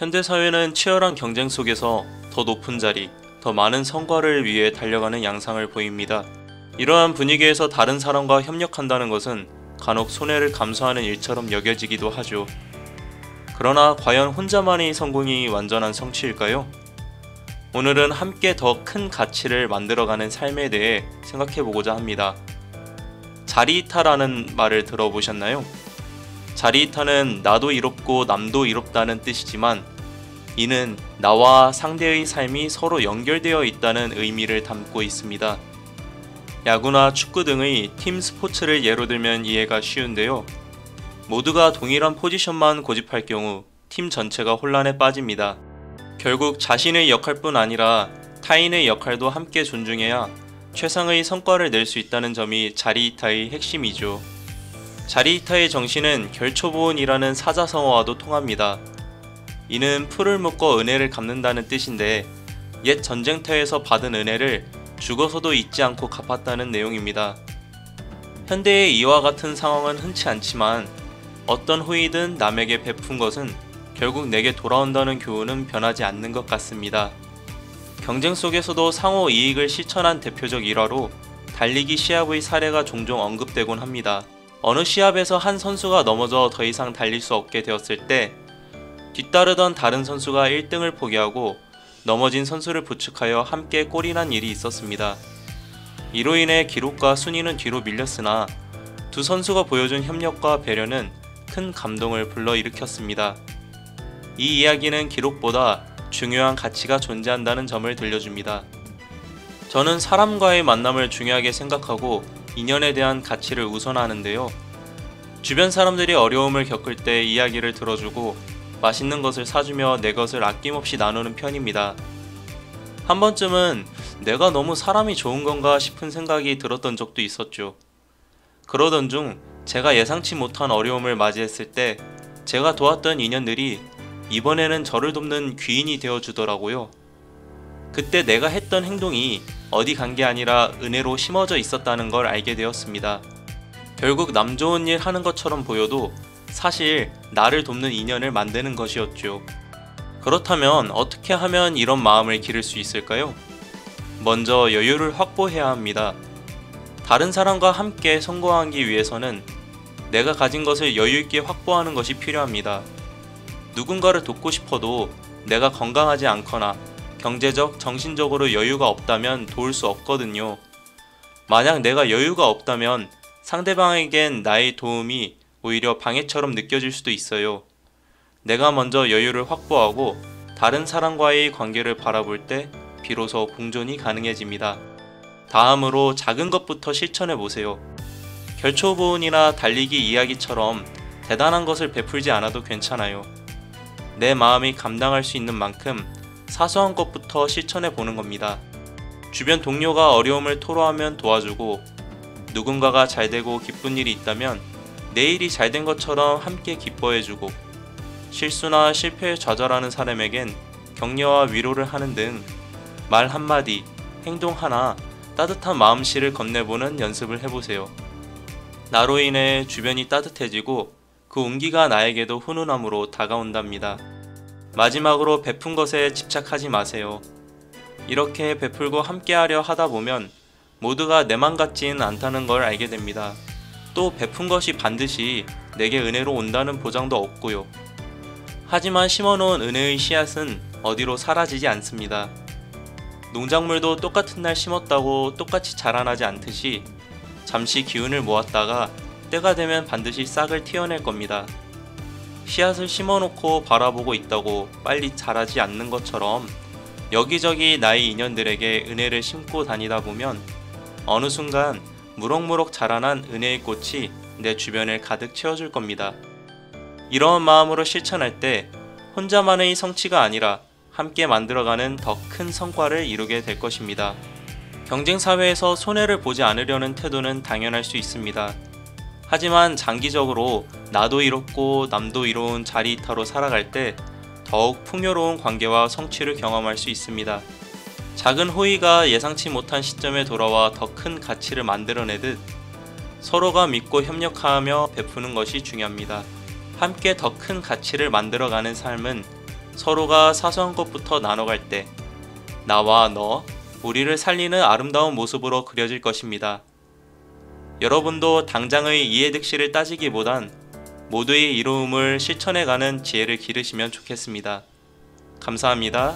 현대사회는 치열한 경쟁 속에서 더 높은 자리, 더 많은 성과를 위해 달려가는 양상을 보입니다. 이러한 분위기에서 다른 사람과 협력한다는 것은 간혹 손해를 감수하는 일처럼 여겨지기도 하죠. 그러나 과연 혼자만의 성공이 완전한 성취일까요? 오늘은 함께 더 큰 가치를 만들어가는 삶에 대해 생각해보고자 합니다. 자리이타라는 말을 들어보셨나요? 자리이타는 나도 이롭고 남도 이롭다는 뜻이지만 이는 나와 상대의 삶이 서로 연결되어 있다는 의미를 담고 있습니다. 야구나 축구 등의 팀 스포츠를 예로 들면 이해가 쉬운데요. 모두가 동일한 포지션만 고집할 경우 팀 전체가 혼란에 빠집니다. 결국 자신의 역할뿐 아니라 타인의 역할도 함께 존중해야 최상의 성과를 낼 수 있다는 점이 자리이타의 핵심이죠. 자리이타의 정신은 결초보은이라는 사자성어와도 통합니다. 이는 풀을 묶어 은혜를 갚는다는 뜻인데 옛 전쟁터에서 받은 은혜를 죽어서도 잊지 않고 갚았다는 내용입니다. 현대의 이와 같은 상황은 흔치 않지만 어떤 후이든 남에게 베푼 것은 결국 내게 돌아온다는 교훈은 변하지 않는 것 같습니다. 경쟁 속에서도 상호 이익을 실천한 대표적 일화로 달리기 시합의 사례가 종종 언급되곤 합니다. 어느 시합에서 한 선수가 넘어져 더 이상 달릴 수 없게 되었을 때 뒤따르던 다른 선수가 1등을 포기하고 넘어진 선수를 부축하여 함께 골인한 일이 있었습니다. 이로 인해 기록과 순위는 뒤로 밀렸으나 두 선수가 보여준 협력과 배려는 큰 감동을 불러일으켰습니다. 이 이야기는 기록보다 중요한 가치가 존재한다는 점을 들려줍니다. 저는 사람과의 만남을 중요하게 생각하고 인연에 대한 가치를 우선하는데요. 주변 사람들이 어려움을 겪을 때 이야기를 들어주고 맛있는 것을 사주며 내 것을 아낌없이 나누는 편입니다. 한 번쯤은 내가 너무 사람이 좋은 건가 싶은 생각이 들었던 적도 있었죠. 그러던 중 제가 예상치 못한 어려움을 맞이했을 때 제가 도왔던 인연들이 이번에는 저를 돕는 귀인이 되어주더라고요. 그때 내가 했던 행동이 어디 간 게 아니라 은혜로 심어져 있었다는 걸 알게 되었습니다. 결국 남 좋은 일 하는 것처럼 보여도 사실 나를 돕는 인연을 만드는 것이었죠. 그렇다면 어떻게 하면 이런 마음을 기를 수 있을까요? 먼저 여유를 확보해야 합니다. 다른 사람과 함께 성공하기 위해서는 내가 가진 것을 여유있게 확보하는 것이 필요합니다. 누군가를 돕고 싶어도 내가 건강하지 않거나 경제적, 정신적으로 여유가 없다면 도울 수 없거든요. 만약 내가 여유가 없다면 상대방에겐 나의 도움이 오히려 방해처럼 느껴질 수도 있어요. 내가 먼저 여유를 확보하고 다른 사람과의 관계를 바라볼 때 비로소 공존이 가능해집니다. 다음으로 작은 것부터 실천해보세요. 결초보은이나 달리기 이야기처럼 대단한 것을 베풀지 않아도 괜찮아요. 내 마음이 감당할 수 있는 만큼 사소한 것부터 실천해보는 겁니다. 주변 동료가 어려움을 토로하면 도와주고 누군가가 잘되고 기쁜 일이 있다면 내 일이 잘된 것처럼 함께 기뻐해주고 실수나 실패에 좌절하는 사람에겐 격려와 위로를 하는 등 말 한마디, 행동 하나 따뜻한 마음씨를 건네보는 연습을 해보세요. 나로 인해 주변이 따뜻해지고 그 온기가 나에게도 훈훈함으로 다가온답니다. 마지막으로 베푼 것에 집착하지 마세요. 이렇게 베풀고 함께하려 하다 보면 모두가 내 맘 같지는 않다는 걸 알게 됩니다. 또 베푼 것이 반드시 내게 은혜로 온다는 보장도 없고요. 하지만 심어놓은 은혜의 씨앗은 어디로 사라지지 않습니다. 농작물도 똑같은 날 심었다고 똑같이 자라나지 않듯이 잠시 기운을 모았다가 때가 되면 반드시 싹을 틔어낼 겁니다. 씨앗을 심어놓고 바라보고 있다고 빨리 자라지 않는 것처럼 여기저기 나의 인연들에게 은혜를 심고 다니다 보면 어느 순간 무럭무럭 자라난 은혜의 꽃이 내 주변을 가득 채워줄 겁니다. 이러한 마음으로 실천할 때 혼자만의 성취가 아니라 함께 만들어가는 더 큰 성과를 이루게 될 것입니다. 경쟁사회에서 손해를 보지 않으려는 태도는 당연할 수 있습니다. 하지만 장기적으로 나도 이롭고 남도 이로운 자리이타로 살아갈 때 더욱 풍요로운 관계와 성취를 경험할 수 있습니다. 작은 호의가 예상치 못한 시점에 돌아와 더 큰 가치를 만들어내듯 서로가 믿고 협력하며 베푸는 것이 중요합니다. 함께 더 큰 가치를 만들어가는 삶은 서로가 사소한 것부터 나눠갈 때 나와 너, 우리를 살리는 아름다운 모습으로 그려질 것입니다. 여러분도 당장의 이해득실을 따지기보단 모두의 이로움을 실천해가는 지혜를 기르시면 좋겠습니다. 감사합니다.